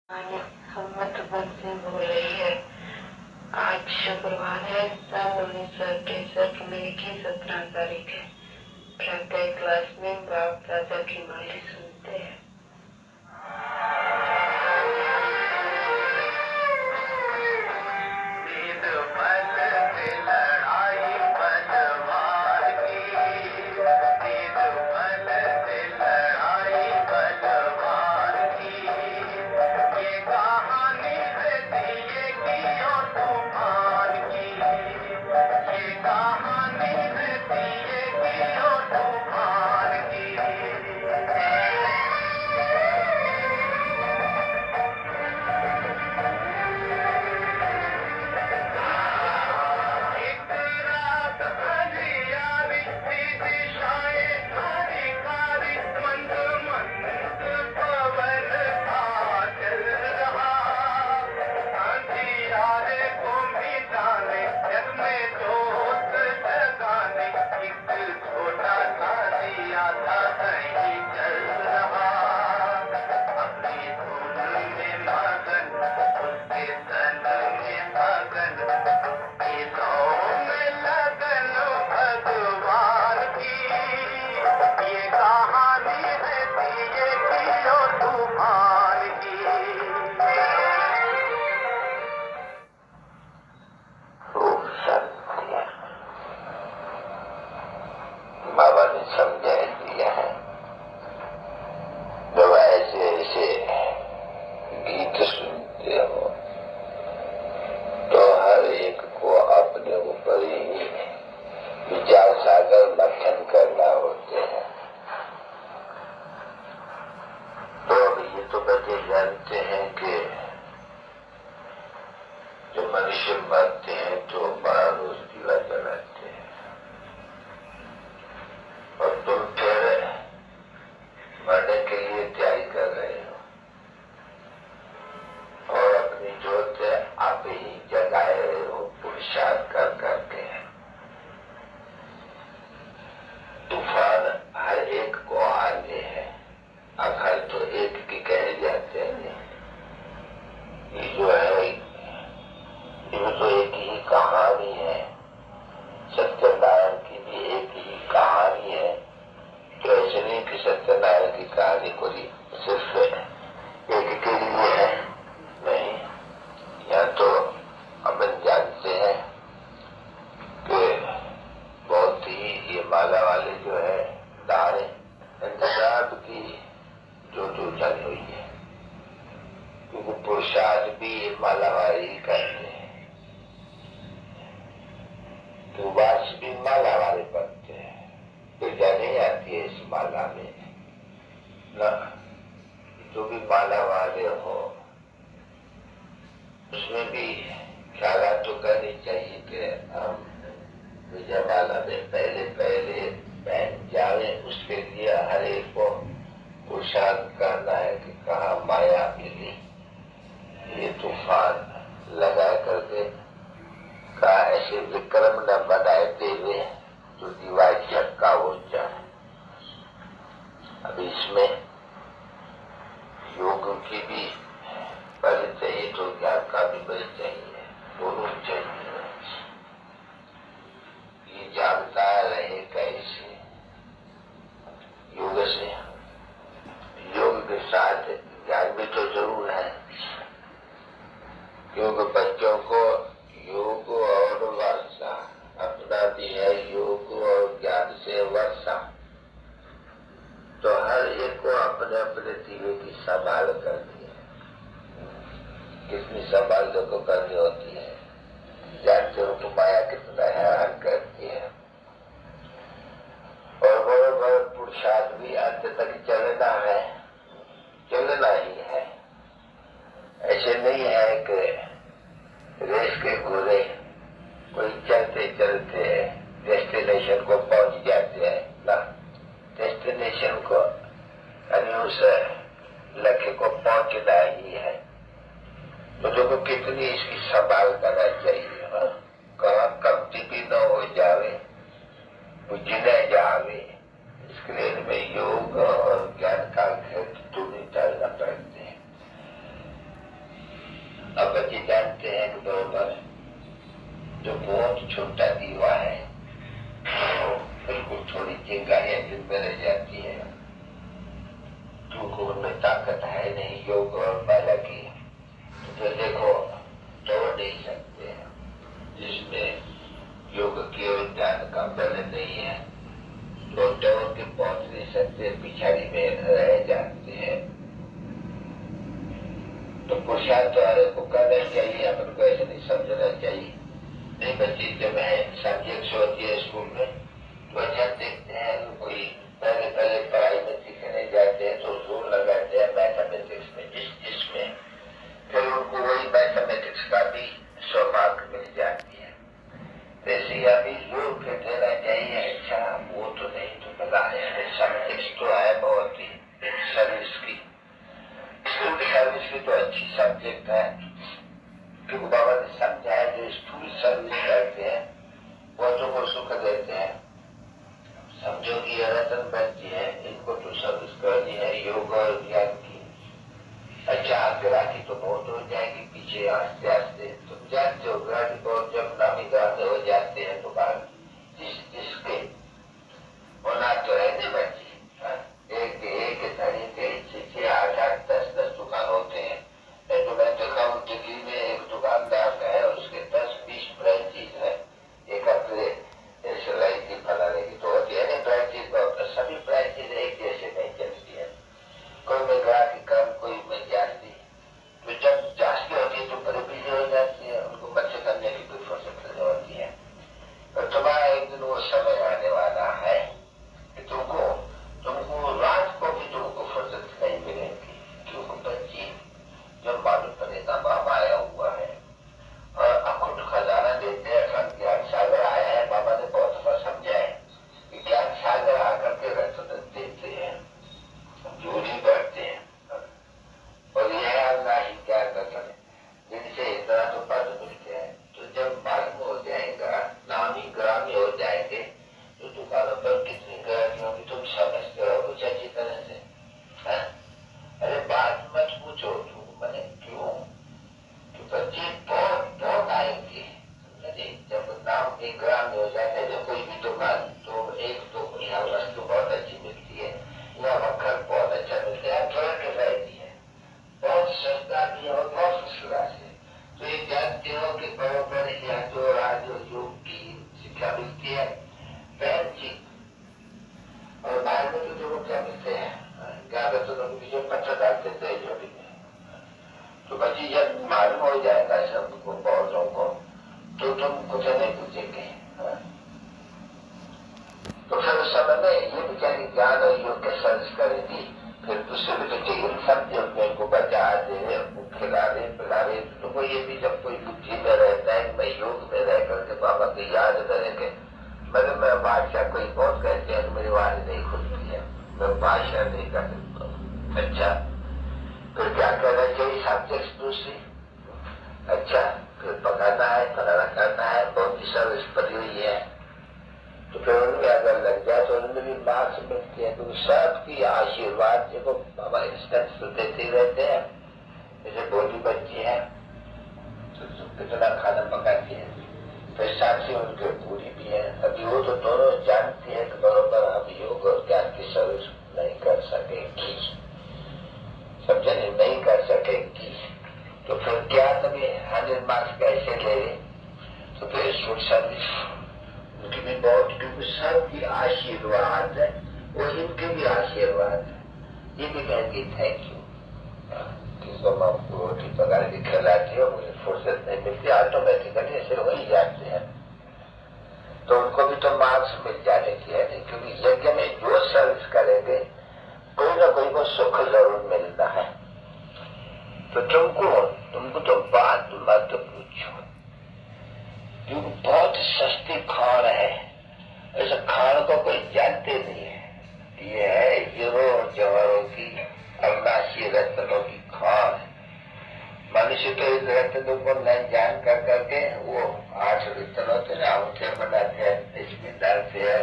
सम्मत से बोल रही है। आज शुक्रवार है, 1968 की 17 तारीख है। प्रातः क्लास में बाप दादा की वाणी सुनते हैं। बाबा ने समझा दिया है। जब ऐसे ऐसे गीत सुनते हो तो हर एक को अपने ऊपर ही विचार सागर मंथन करना होते हैं। तो अब ये तो बच्चे जानते हैं कि जो मनुष्य मरते हैं तो बड़ा रोज दीवा जलाते हैं और तुम फिर मरने के लिए तैयारी कर रहे हो और अपनी जोत आप ही जगाए रहे हो पुरुषार्थ कर करके। तूफान हर एक को आने हैं। अब हर तो एक की कहे जाते हैं। ये जो है ये तो एक ही कहानी है। सत्यनारायण की भी एक ही कहानी है। तो ऐसे नहीं कि सत्यनारायण की कहानी को सिर्फ एक के लिए है, नहीं। यहाँ तो अपन जानते हैं कि बहुत ही ये माला वाले जो है दाने इंतजाम की जो चल हुई है, क्योंकि पुरुषार्थ भी ये माला वाले ही करते हैं। तो वास भी माला वाले बनते हैं। ऊर्जा नहीं आती है इस माला में ना। जो भी माला वाले हो उसमें भी ख्याल तो करनी चाहिए कि हम विजय माला में पहले पहन जावे। उसके लिए हर एक को पुरुषार्थ करना है कि कहाँ माया मिली। ये तूफान लगा करके का ऐसे विक्रम न बनाए देवे जो दीवार झटका हो जाए। अब इसमें योग की भी बल चाहिए तो ज्ञान का भी बल चाहिए, दोनों चाहिए। ये जानता रहे कैसे योग से, योग के साथ ज्ञान भी तो जरूर है। क्योंकि बच्चों को योग और वर्षा अपना भी है, योग और ज्ञान से वर्षा। तो हर एक को अपने अपने दीवे की संभाल करनी है। कितनी संभाल को करनी होती है, जानते हो तो माया कितना हैरान करती है। और बड़े बड़े पुरुषार्थ भी अंत तक चलना है, चलना ही है। ऐसे नहीं है कि रेस के घोड़े कोई चलते चलते डेस्टिनेशन को पहुंच जाते हैं ना। डेस्टिनेशन को उस लक्ष्य को पहुंचना ही है। तो देखो कितनी इसकी संभाल करना चाहिए। कहाँ कमती भी न हो जावे, बुझने जावे। इसके लिए में योग और ज्ञान का खेत दोनों चलना पड़ते हैं। अब बच्चे जानते हैं कि बरोबर जो बहुत छोटा दीवा है तो बिल्कुल थोड़ी चिंगारियां जिनमें रह जाती है, क्योंकि उनमें ताकत है नहीं योग और माया की, तो फिर देखो दौड़ नहीं सकते हैं। जिसमें योग की और ज्ञान का बल नहीं है तो दौड़ के पहुंच नहीं सकते, पिछाड़ी में रह जाते हैं। तो पुरुषार्थ वाले को करना चाहिए, अपन को ऐसे नहीं समझना चाहिए। नहीं बच्चे जब है सब्जेक्ट होती है स्कूल में तो अच्छा देखते हैं, कोई पहले पढ़ाई में सीखने जाते हैं तो जोर लगाते हैं मैथमेटिक्स में जिसमें फिर उनको वही मैथमेटिक्स का भी 100 मार्क मिल जाती है। वैसे अभी जोर फिर देना चाहिए। अच्छा वो तो नहीं तो मिला है, सब्जेक्ट तो है बहुत ही सर्विस की, स्कूल सर्विस की तो अच्छी सब्जेक्ट है, क्योंकि बाबा ने समझाया जो स्कूल सर्विस करते हैं बच्चों को सुख देते हैं। समझो कि ये रतन बच्चे हैं, इनको तो सर्विस करनी है योग और ज्ञान की। अच्छा ग्राहकी तो बहुत हो जाएगी पीछे आस्ते आस्ते, तुम जानते हो ग्राहकी बहुत जब नामी ग्राहक हो जाते हैं दुकान जिसके होना तो रहने बच्चे एक तरीके से 8-8, 10-10 दुकान होते हैं। तो मैं देखा हूँ दिल्ली में एक दुकानदार का है, उसके 10-20 ब्रांचेज है। एक अपने सिलाई की फलाने की तो होती है ना ब्रांचेज, सभी ब्रांचेज एक जैसे नहीं चलती है, कोई में ग्राहक कम कोई में जाती। तो जब जास्ती होती है तो बड़े बिजी हो जाती है, उनको बच्चे करने की कोई फुर्सत नहीं होती है। और तुम्हारा एक दिन वो समय आने वाला है कि तुमको रात को भी तुमको फुर्सत नहीं मिलेगी, क्योंकि बच्ची जब मालूम पड़ेगा बाबा आया हुआ है और अखुट खजाना देते हैं, ज्ञान सागर आया है। बाबा ने बहुत दफा समझा है कि ज्ञान सागर आकर के रत्न देते हैं, झूठी करते हैं, और यह अल्लाह ही ज्ञान रत्न जिनसे इतना तो पद मिलते हैं। तो जब मालूम हो जाएगा, नामी ग्रामी हो जाएंगे, तो दुकानों पर कितनी ग्राहकी होगी तुम समझते हो कुछ अच्छी तरह से। है? अरे बात मत पूछो तुम, मैंने क्यों तो बच्चे बहुत आएंगे। जब नाम के ग्राम हो जाते हैं तो कोई भी दुकान तो एक तो यहाँ वस्तु बहुत अच्छी मिलती है, यहाँ मक्खन बहुत अच्छा मिलता है, तुरंत किफायती है, बहुत सस्ता भी है और बहुत फसला है। तो ये जानते हो कि बराबर यहाँ जो राजयोग की शिक्षा मिलती है जी, और बाहर में तो जो क्या मिलते हैं ज्यादा तो लोग जो पत्थर डाल देते हैं झोली में। तो बच्ची जब मालूम हो जाएगा सबको बहुतों को तो तुम कुछ नहीं पूछेंगे। तो फिर उस समय में ये बेचारी ज्ञान और योग के सर्च करेगी, फिर दूसरे बच्चे इन सब जो को बचा दे, खिला दे पिला दे, तो वो ये भी जब कोई बुद्धि में रहता है मैं योग में रह करके बाबा की याद करेंगे। मगर मैं बादशाह कोई बहुत कहते हैं मेरी वाणी नहीं खुलती है, मैं बादशाह नहीं कर सकता। अच्छा फिर क्या करना चाहिए सब्जेक्ट दूसरी, अच्छा फिर पकाना है फलाना करना है, बहुत ही सर्विस पड़ी हुई है, तो फिर उनमें अगर लग जाए तो उनमें भी मार्क्स मिलते हैं। तो सबकी आशीर्वाद देखो बाबा इंस्टेंस तो देते ही रहते हैं। जैसे बोली बच्ची है तो कितना खाना पकाती है, फिर साथ ही उनके पूरी भी है। अभी वो तो दोनों जानती है कि बराबर हम योग और ज्ञान की सर्विस नहीं कर सकेंगी, समझे नहीं कर सकेंगी, तो फिर क्या कभी 100 मार्क्स कैसे ले ले, तो फिर स्कूल सर्विस उनकी भी बहुत, क्योंकि सबकी आशीर्वाद है वो इनके भी आशीर्वाद है, ये भी कहेंगे थैंक यू किसको आपको रोटी पका के खिलाती हो, मुझे फुर्सत नहीं मिलती, ऑटोमेटिकली ऐसे हो ही जाते हैं। तो उनको भी तो मार्क्स मिल जाने की है, क्योंकि यज्ञ में जो सर्विस करेंगे कोई ना कोई को सुख जरूर मिलना है। तो तुमको तो बात मत पूछो, क्योंकि बहुत सस्ती खान है, ऐसे खान को कोई जानते नहीं है। ये है हीरो जवाहरों की अविनाशी रत्नों की खान। मनुष्य तो इस रत्नों को न जान कर करके वो 8 रत्न होते हैं, अंगूठे बनाते हैं, इसमें डालते हैं,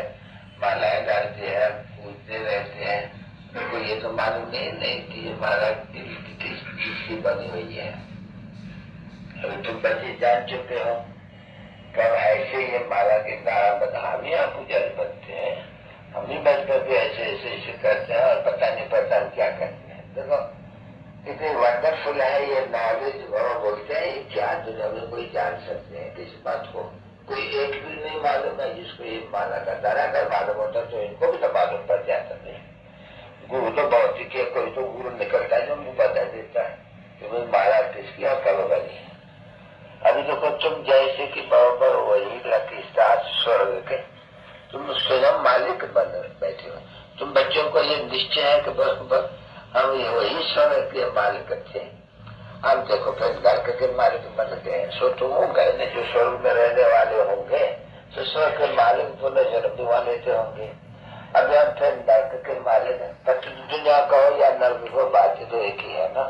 मालाएं डालते हैं, पूजते रहते हैं। तो ये तो मालूम नहीं कि हमारा दिल की किसकी बनी हुई है। अभी तुम बच्चे जान चुके हो कब ऐसे ये माला के दारा बना, हम यहाँ पुजारी बनते हैं, हम भी बचपन पे ऐसे करते हैं और पता नहीं पता हम क्या करते हैं। देखो कितनी वंडरफुल है ये नॉलेज। बाबा बोलते हैं ये क्या दुनिया में कोई जान सकते हैं किस बात को, कोई एक भी नहीं मालूम है जिसको ये माला का दारा अगर मालूम होता तो इनको भी तो मालूम पड़ जाता नहीं। गुरु तो भौतिक है, कोई तो गुरु निकलता है जो मुझे बता देता है कि भाई माला किसकी और कब बनी। अभी देखो तुम जैसे कि बराबर वही लकी साथ स्वर्ग के तुम स्वयं मालिक बन बैठे हो। तुम बच्चों को ये निश्चय है कि बस हम वही स्वर्ग के मालिक थे। हम देखो फिर घर के मालिक बन गए, सो तुम होंगे न जो स्वर्ग में रहने वाले होंगे, तो स्वर्ग के मालिक पुनः जन्म दुआ लेते होंगे। अभी हम फिर नर्क के मालिक है, दुनिया कहो या नर्क को, बात तो एक ही है ना।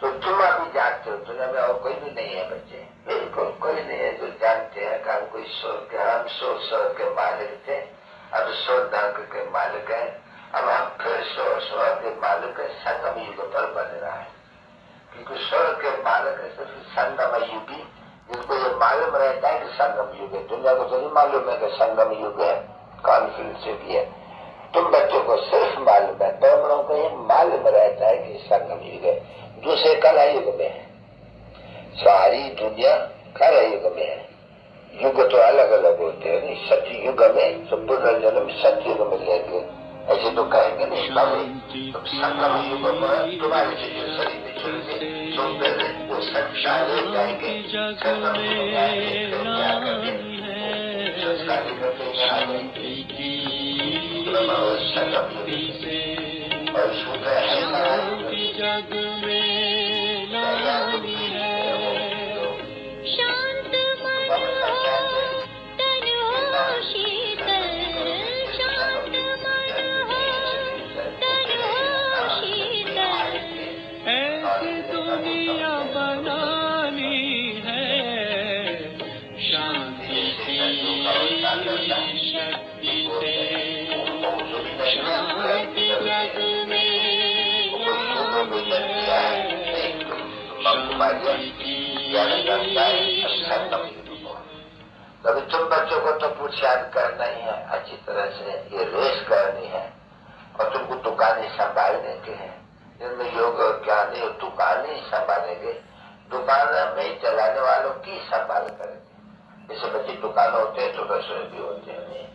तो तुम अभी जानते हो दुनिया में और कोई भी नहीं है बच्चे, बिल्कुल कोई नहीं है जो जानते हैं कि हम कोई स्वर्ग के, हम स्वर्ग के मालिक थे, अब स्वर्ग नर्क के मालिक है। अब हम फिर स्वर्ग के मालिक के संगम युग पर बन रहा है, क्योंकि स्वर्ग के मालिक है सिर्फ संगम युगी, जिनको ये मालूम रहता है कि संगम युग है। दुनिया को तो नहीं मालूम है कि संगम युग है, कॉन्फ्रेंस भी है। तुम बच्चों को सिर्फ मालूम है, ब्राह्मणों को ये मालूम रहता है कि संगम युग है, दूसरे कला युग में है। सारी दुनिया कला युग में है। युग तो अलग अलग होते हैं, नहीं सत्य युग में तो पुनर्जन्म सत्य युग में लेंगे, ऐसे तो कहेंगे नहीं। तुम संगम युग में तुम्हारे से जो शरीर में छोड़ेंगे तुम पहले वो सच्चा ले जाएंगे, संगम युग में आएंगे, फिर क्या करेंगे संस्कारी करके यहाँ आएंगे संगम युग और शुद्ध है जग में नामी है। शांत मन हो तन हो शीतल, शांत मन हो तन हो शीतल, ऐसी दुनिया बनानी है शांति की शक्ति से। शांति जग में नामी है, शांति की शक्ति। कभी तुम बच्चों को तो पुरुषार्थ करना ही है, अच्छी तरह से ये रेस करनी है और तुमको दुकानें संभालने के हैं, जिनमें योग और ज्ञान और दुकानें संभालेंगे। दुकान में चलाने वालों की संभाल करेंगे। जैसे बच्चे दुकान होते हैं तो रसोई भी होते हैं, नहीं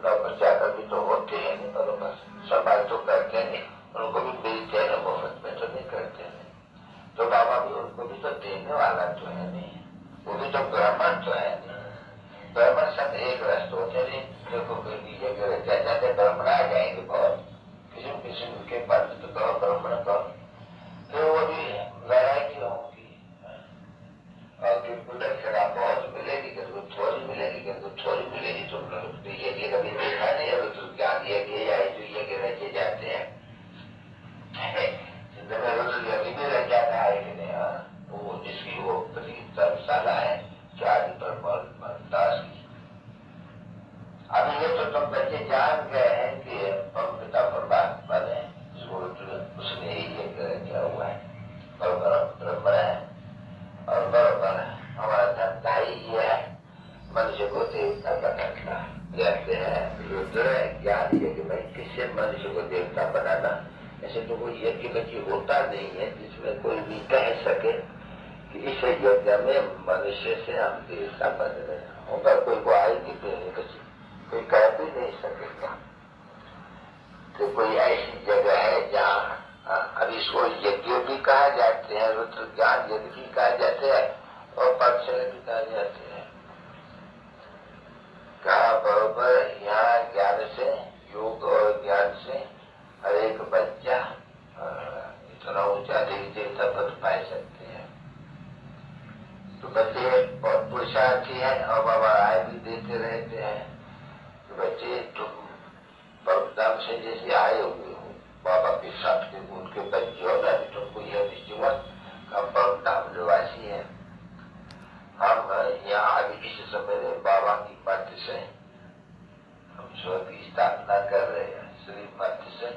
नौकर चाकर भी तो होते हैं, नहीं बरोबर संभाल तो करते नहीं, उनको भी बेचते हैं, मुफ्त में तो नहीं करते नहीं। तो बाबा भी उनको भी तो देने वाला तो है नहीं, वो भी तो ब्राह्मण तो है नहीं। ब्राह्मण सब एक रस्त होते नहीं, देखो कोई जगह जाते ब्राह्मण आ जाएंगे बहुत किस्म किस्म के पंडित तो कहो ब्राह्मण कहो, फिर वो भी वैरायटी होगी और किनको दक्षिणा बहुत मिलेगी, किनको थोड़ी मिलेगी, किनको थोड़ी मिलेगी। तुम लोग ये कभी देखा नहीं है, तो ज्ञान ये जो ये रचे जाते हैं में रह जाता है कि नहीं। वो जिसकी वो धर्मशाला है चार दास की। अभी ये तो तुम बच्चे जान गए हैं कि पिता परमात्मा ने उसने ही ये किया हुआ है, बराबर है और बराबर हमारा धंधा ही ये है मनुष्य को देवता बनाना। कहते हैं रुद्र ज्ञान ये कि भाई किससे मनुष्य को देवता बनाना, ऐसे तो कोई यज्ञ बच्ची होता नहीं है जिसमें कोई भी कह सके कि इस यज्ञ में मनुष्य से हम देवता बन रहे हैं। होगा कोई को आएगी बच्ची, कोई कह भी नहीं सकेगा। तो कोई ऐसी जगह है जहाँ अब इसको यज्ञ भी कहा जाते हैं, रुद्र ज्ञान यज्ञ भी कहा जाते हैं और पक्षले भी कहा जाते हैं। कहा बरोबर यहाँ ज्ञान से, योग और ज्ञान से हर एक बच्चा इतना ऊंचा देवी देवता पद पा सकते हैं। तो बच्चे बहुत पुरुषार्थी है और बाबा राय भी देते रहते हैं कि बच्चे तुम परमधाम से जैसे आए हुए हो बाबा के साथ के उनके बच्चे हो ना, तुमको यह निश्चित हम परमधाम निवासी है। हम यहाँ अभी इस समय बाबा की मत से हम स्वर्ग की स्थापना कर रहे हैं, श्री मत से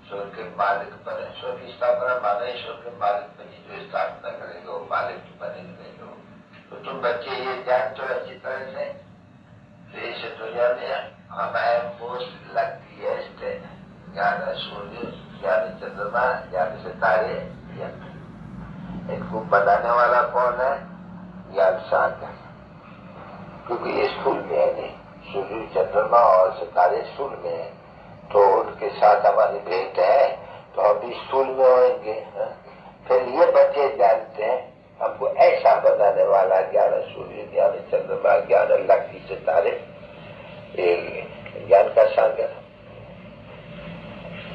स्वर्ग के मालिक बने। ईश्वर की स्थापना माने ईश्वर के मालिक बनी, जो स्थापना करेगा वो मालिक बनेंगे। तो तुम बच्चे ये जानते हो अच्छी तरह से, इस दुनिया में हम है मोस्ट लकीएस्ट, ज्ञान सूर्य, ज्ञान चंद्रमा, ज्ञान सितारे। इनको बनाने वाला कौन है? ज्ञान सागर, क्योंकि ये स्थूल में है नहीं, सूर्य चंद्रमा और सितारे स्थूल में है, तो उनके साथ हमारी भेंट है, तो हम भी स्थूल में होंगे। फिर ये बच्चे जानते हैं हमको ऐसा बनाने वाला ज्ञान सूर्य, ज्ञान चंद्रमा, ज्ञान लकी सितारे, ज्ञान का सागर।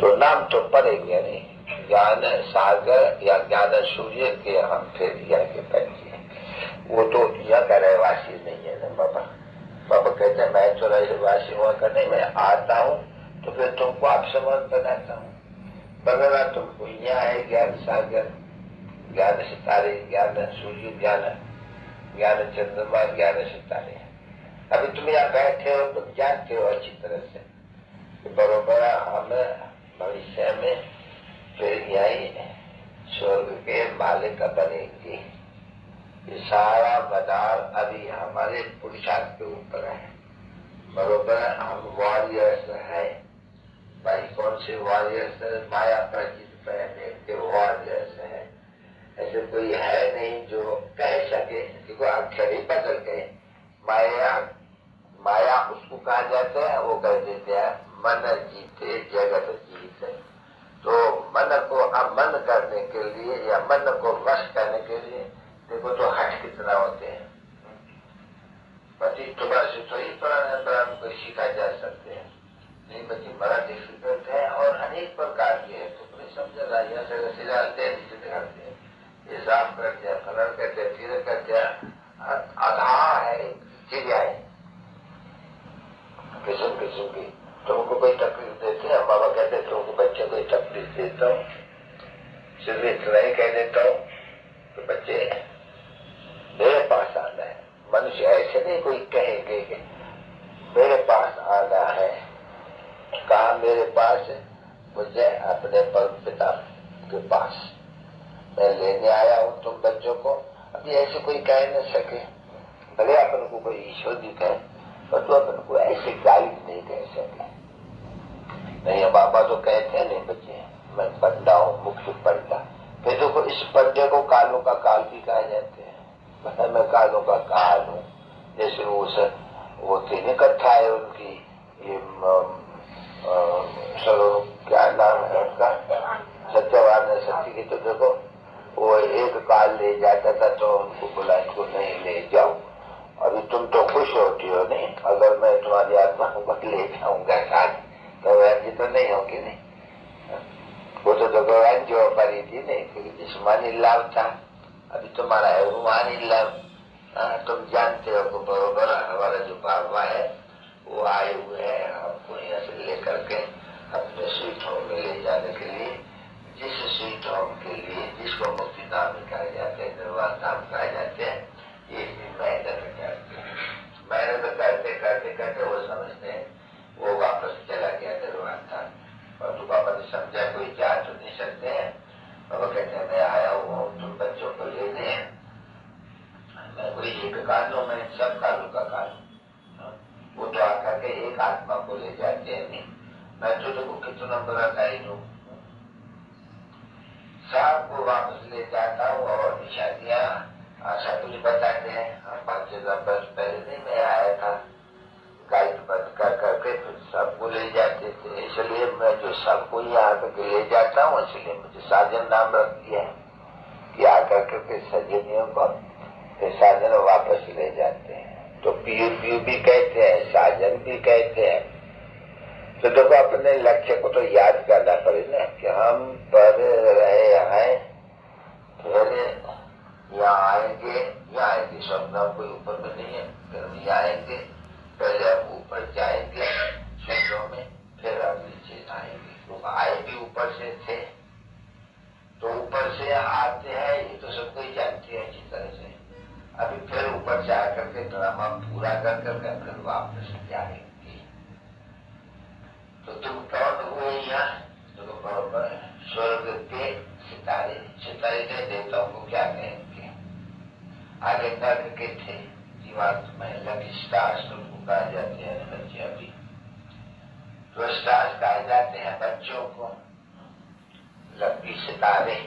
तो नाम तो पड़ेंगे नहीं, ज्ञान सागर या ज्ञान सूर्य के हम फिर यहाँ के बच्चे। वो तो यहाँ का रहवासी नहीं है ना बाबा। बाबा कहते हैं मैं तो रहवासी हुआ कर नहीं, मैं आता हूँ तो फिर तुमको आप समान बनाता हूँ। बगला तुमको यहाँ है ज्ञान सागर, ज्ञान सितारे, ज्ञान सूर्य, ज्ञान चंद्रमा, ज्ञान सितारे। अभी तुम यहाँ बैठे हो तो जानते हो अच्छी तरह से कि बरोबर हम भविष्य में फिर यही स्वर्ग के मालिक बनेंगे। ये सारा मदार अभी हमारे पुरुषार्थ के ऊपर है। बरोबर हम वॉरियर्स है भाई। कौन से वॉरियर्स? माया प्रचित पहने के वॉरियर्स है। ऐसे कोई है नहीं जो कह सके, क्योंकि अक्षर ही बदल गए। माया उसको कहा जाता है, वो कह देते हैं मन जीते जगत जीते। तो मन को अमन करने के लिए या मन को वश करने के लिए देखो तो हट कितना होते हैं। बच्ची तुम्हारे से थोड़ी प्राणायाम को सीखा जा सकते हैं। नहीं बच्ची बड़ा डिफिकल्ट है और अनेक प्रकार के है। तुमने समझा रहा, यहाँ से रस्सी डालते हैं, नीचे दिखाते हैं, ये साफ करते हैं, फलन करते हैं, फिर करते हैं। अधा है चिड़ियाएं किस्म किस्म की। तुमको कोई तकलीफ देते हैं? बाबा कहते हैं तुमको बच्चे कोई तकलीफ देता हूँ, सिर्फ इतना ही कह देता हूँ तो बच्चे मेरे पास आना है। मनुष्य ऐसे नहीं कोई कहेंगे कि मेरे पास आना है। कहा मेरे पास? मुझे अपने परम पिता के पास मैं लेने आया हूँ तुम बच्चों को। अभी ऐसे कोई कह न सके, भले अपन को कोई ईश्वर भी कहे, पर तो अपन को ऐसे गाइड नहीं कह सके। नहीं बाबा तो कहते हैं नहीं बच्चे मैं पंडा हूँ, मुख्य पंडा। फिर देखो इस पंडे को कालों का काल भी कहा जाते हैं। पता मैं कालों का काल हूँ। जैसे वो तीन कथा है उनकी, ये क्या नाम है उसका, सत्यवान सत्य की। तो देखो वो एक काल ले जाता था तो उनको बोला इनको नहीं ले जाओ। अभी तुम तो खुश होती हो नहीं, अगर मैं तुम्हारी आत्मा को ले जाऊंगा साथ तो वैसी तो नहीं होगी नहीं। वो तो भगवान जो परी थी नहीं, क्योंकि जिस्मानी लाभ था। अभी तुम्हारा है रूहानी लाभ। तुम जानते हो कि बरोबर हमारा जो बाबा है वो आए हुए हैं हमको यहाँ से लेकर के अपने स्वीट होम में ले जाने के लिए। जिस स्वीट होम के लिए जिसको मुक्ति धाम कहा जाते हैं, निर्वाण धाम कहा जाते हैं, ये भी मेहनत करते हैं। मेहनत करते करते करते वो समझते हैं वो वापस चला गया निर्वाण धाम। और तो बाबा ने समझा कोई जा तो नहीं सकते हैं। बाबा कहते हैं मैं आया हूँ तुम बच्चों को लेने। मैं कोई एक काल हूँ, मैं सब कालों का काल हूँ। वो तो आकर के एक आत्मा को ले जाते हैं नहीं। मैं तो देखो कितना बड़ा गाइड हूँ, सबको वापस ले जाता हूँ और निशानियाँ सब कुछ बताते हैं। 5-6 वर्ष पहले नहीं मैं आया था, गाइड बंद कर करके फिर सबको ले जाते थे। इसलिए मैं जो सबको यहाँ तक ले जाता हूँ, इसलिए मुझे साजन नाम रख दिया है कि आकर के सजनियों को साजन वापस ले जाते हैं। तो पीयू पीयू भी कहते हैं, साजन भी कहते हैं। तो देखो अपने लक्ष्य को तो याद करना पड़े ना कि हम पर रहे हैं, फिर यहाँ आएंगे स्वप्न कोई ऊपर में नहीं है। फिर हम यहाँ आएंगे, पहले हम ऊपर जाएंगे स्वप्नों में, फिर हम नीचे आएंगे। लोग आए भी ऊपर से थे, तो ऊपर से आते हैं ये तो सबको ही जानते हैं अच्छी तरह से। अभी फिर ऊपर से आकर के ड्रामा पूरा कर करके फिर वापस जाएंगे। तो तुम कौन हुए यहाँ? स्वर्ग के सितारे, सितारे के देवताओं को क्या कहेंगे? आगे नर्क के थे जीवात्मा, लकी स्टार्स उनको कहा जाते हैं बच्चे। अभी तो स्टार्स कहे जाते हैं बच्चों को, लकी सितारे।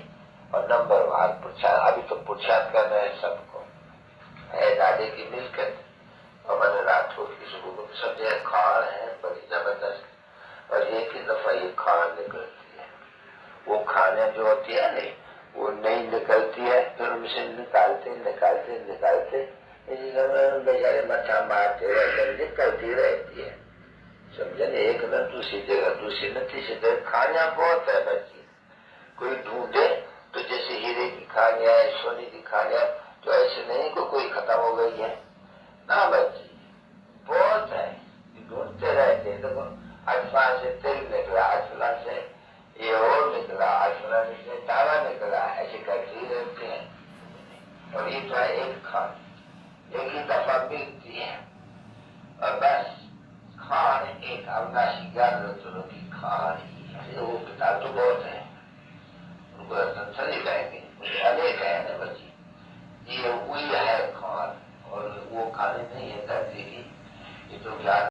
और नंबर वार पुरुषार्थ, अभी तो पुरुषार्थ कर रहे हैं सबको। है दादे की मिलकत और मन राठौर की सुबह सब जगह खान है बड़ी जबरदस्त, और एक ही दफा ये खान निकलती है। वो खाने जो होती है नहीं, वो नहीं निकलती है, फिर उनसे निकालते निकालते निकालते बेचारे मच्छा मारते रहते, निकलती रहती है। समझे? एक न दूसरी जगह, दूसरी न तीसरी जगह। खानियां बहुत है बच्ची, कोई ढूंढे तो जैसे हीरे की खानियां है, सोने की खानियां, तो ऐसे नहीं को कोई खत्म हो गई है ना बच्ची, बहुत है, ढूंढते रहते। देखो आसमान से तेल निकला, आसमान से ये और निकला, आसमान से तारा निकला, ऐसे करते ही रहते हैं। और ये तो है एक खान, एक ही दफा मिलती है और बस खान एक अविनाशी ज्ञान रत्नों की खान ही है। वो किताब तो बहुत है,